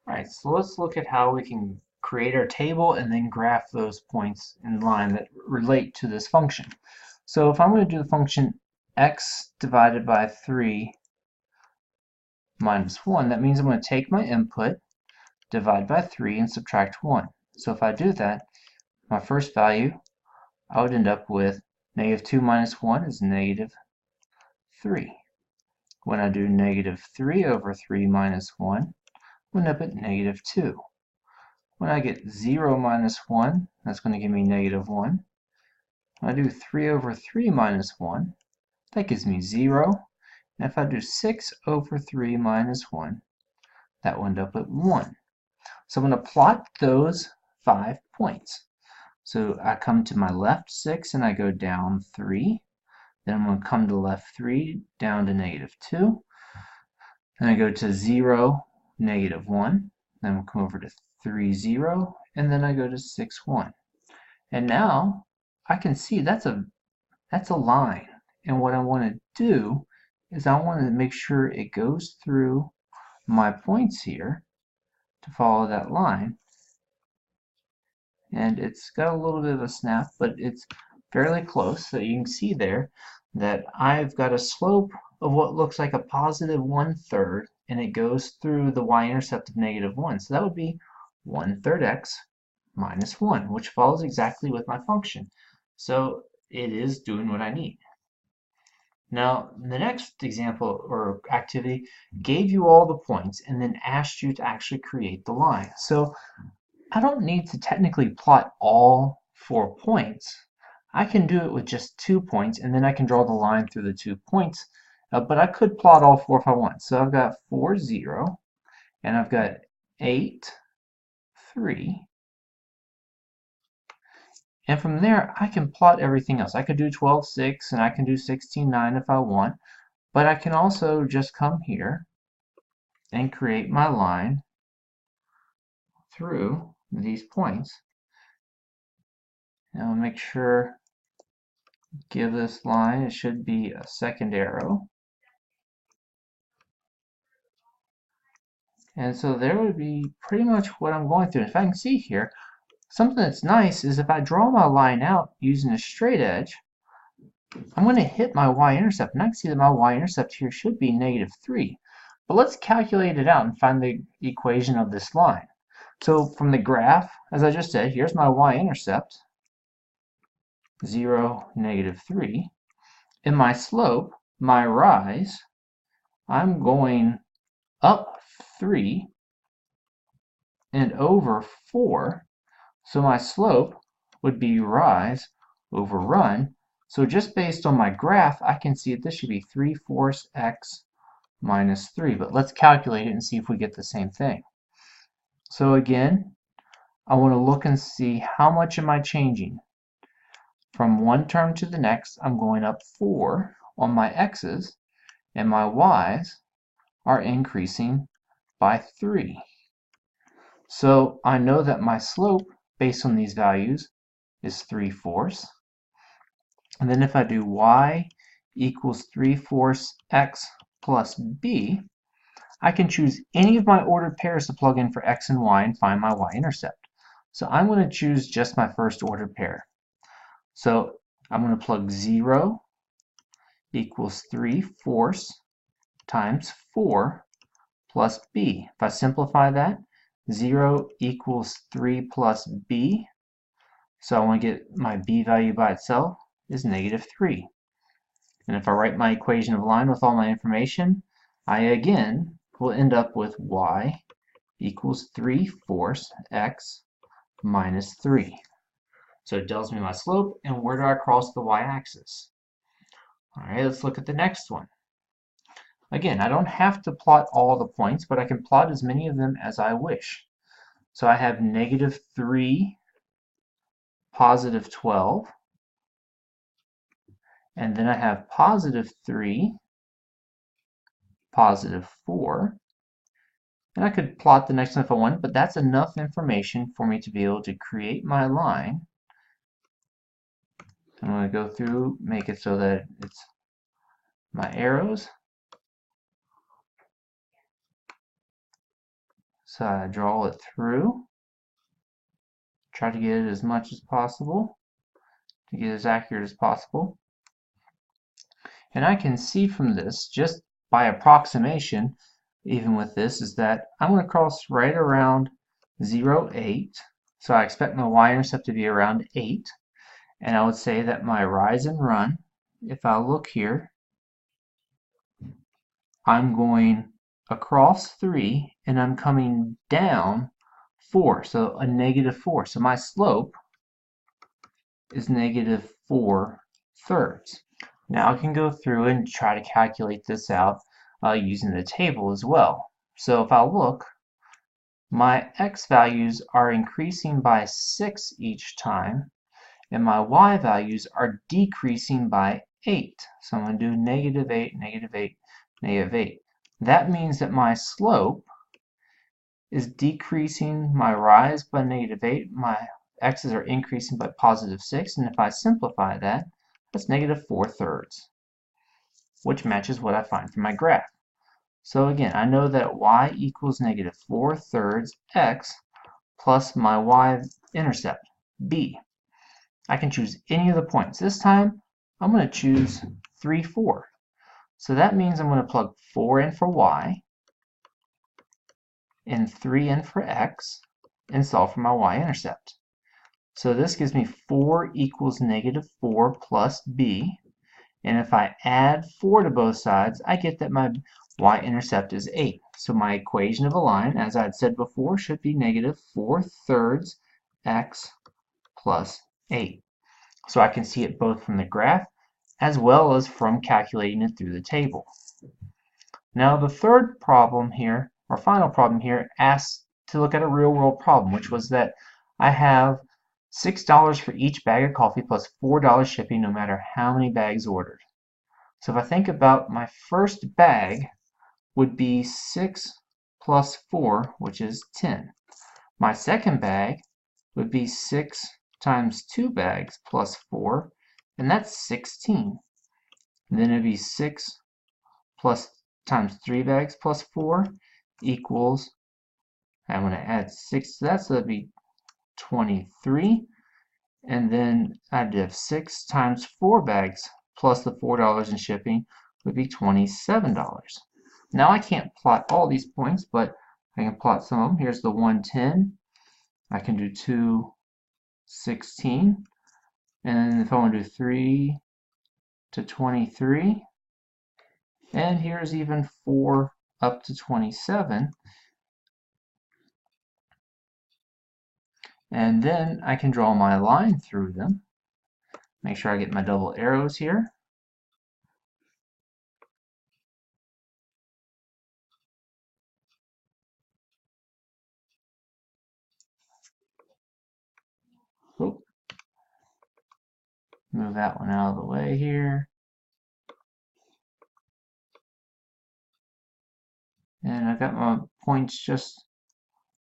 Alright, so let's look at how we can create our table and then graph those points in line that relate to this function. So if I'm going to do the function x divided by 3 minus 1, that means I'm going to take my input, divide by 3, and subtract 1. So if I do that, my first value, I would end up with negative 2 minus 1 is negative 3. When I do negative 3 over 3 minus 1, I end up at negative 2. When I get 0 minus 1, that's going to give me negative 1. When I do 3 over 3 minus 1, that gives me 0. And if I do 6 over 3 minus 1, that will end up at 1. So I'm going to plot those 5 points. So I come to my left 6 and I go down 3. Then I'm going to come to left 3 down to negative 2. Then I go to 0, negative 1. Then we'll come over to 3, 0. And then I go to 6, 1. And now I can see that's a line. And what I want to do is I want to make sure it goes through my points here to follow that line. And it's got a little bit of a snap, but it's fairly close. So you can see there that I've got a slope of what looks like a positive 1/3, and it goes through the y-intercept of negative 1. So that would be 1/3 x minus 1, which follows exactly with my function. So it is doing what I need. Now, the next example or activity gave you all the points and then asked you to actually create the line. So I don't need to technically plot all 4 points. I can do it with just 2 points, and then I can draw the line through the 2 points. But I could plot all 4 if I want. So I've got 4, 0, and I've got 8, 3. And from there, I can plot everything else. I could do 12, 6, and I can do 16, 9 if I want. But I can also just come here and create my line through these points. And I'll make sure, give this line, it should be a second arrow. And so there would be pretty much what I'm going through. If I can see here, something that's nice is if I draw my line out using a straight edge, I'm going to hit my y-intercept. And I can see that my y-intercept here should be negative 3. But let's calculate it out and find the equation of this line. So from the graph, as I just said, here's my y-intercept, 0, negative 3. In my slope, my rise, I'm going up 3 and over 4. So my slope would be rise over run. So just based on my graph, I can see that this should be 3/4 x minus 3. But let's calculate it and see if we get the same thing. So again, I want to look and see how much am I changing. From one term to the next, I'm going up 4 on my x's, and my y's are increasing by 3. So I know that my slope, based on these values, is 3/4. And then if I do y equals 3/4 x plus b, I can choose any of my ordered pairs to plug in for x and y and find my y-intercept. So I'm going to choose just my first ordered pair. So I'm going to plug 0 equals 3/4 times 4 plus b. If I simplify that, 0 equals 3 plus b. So I want to get my b value by itself is negative 3. And if I write my equation of line with all my information, I again will end up with y equals 3/4 x minus 3. So it tells me my slope and where do I cross the y-axis. All right, let's look at the next one. Again, I don't have to plot all the points, but I can plot as many of them as I wish. So I have negative 3, positive 12, and then I have positive 3, positive 4. And I could plot the next one if I want, but that's enough information for me to be able to create my line. I'm going to go through, make it so that it's my arrows. So I draw it through, try to get it as much as possible, to get as accurate as possible. And I can see from this, just by approximation, even with this, is that I'm going to cross right around 0, 8. So I expect my y-intercept to be around 8. And I would say that my rise and run, if I look here, I'm going across 3 and I'm coming down 4, so a -4. So my slope is -4/3. Now I can go through and try to calculate this out using the table as well. So if I look, my x values are increasing by 6 each time, and my y values are decreasing by 8. So I'm going to do -8, -8, -8. That means that my slope is decreasing my rise by -8, my x's are increasing by +6, and if I simplify that, that's -4/3, which matches what I find from my graph. So again, I know that y equals -4/3 x plus my y-intercept, b. I can choose any of the points. This time, I'm going to choose 3, 4. So that means I'm going to plug 4 in for y, and 3 in for x, and solve for my y-intercept. So this gives me 4 equals -4 plus b. And if I add 4 to both sides, I get that my y-intercept is 8. So my equation of a line, as I had said before, should be -4/3 x plus 8. So I can see it both from the graph as well as from calculating it through the table. Now the third problem here, or final problem here, asks to look at a real-world problem, which was that I have $6 for each bag of coffee plus $4 shipping no matter how many bags ordered. So if I think about my first bag would be 6 plus 4, which is 10. My second bag would be 6 times 2 bags plus 4, and that's 16. And then it would be 6 plus times 3 bags plus 4 equals, I'm going to add 6 to that, so that would be 23. And then I'd have 6 times 4 bags plus the $4 in shipping would be $27. Now I can't plot all these points, but I can plot some of them. Here's the 110. I can do 216. And if I want to do 3 to 23, and here's even 4 up to 27. And then I can draw my line through them. Make sure I get my double arrows here. Oop. Move that one out of the way here. And I've got my points just,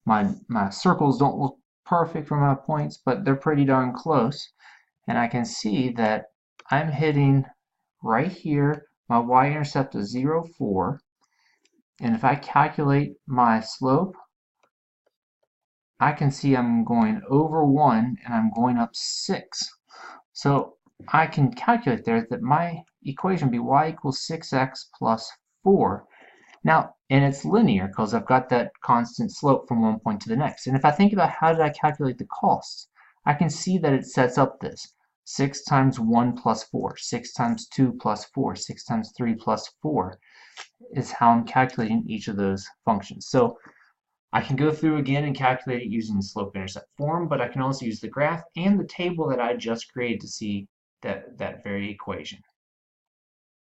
my circles don't look perfect for my points, but they're pretty darn close. And I can see that I'm hitting right here, my y-intercept is 0, 4. And if I calculate my slope, I can see I'm going over 1 and I'm going up 6. So I can calculate there that my equation would be y equals 6x plus 4. Now, and it's linear because I've got that constant slope from one point to the next. And if I think about how did I calculate the costs, I can see that it sets up this. 6 times 1 plus 4, 6 times 2 plus 4, 6 times 3 plus 4 is how I'm calculating each of those functions. So I can go through again and calculate it using the slope-intercept form, but I can also use the graph and the table that I just created to see that very equation.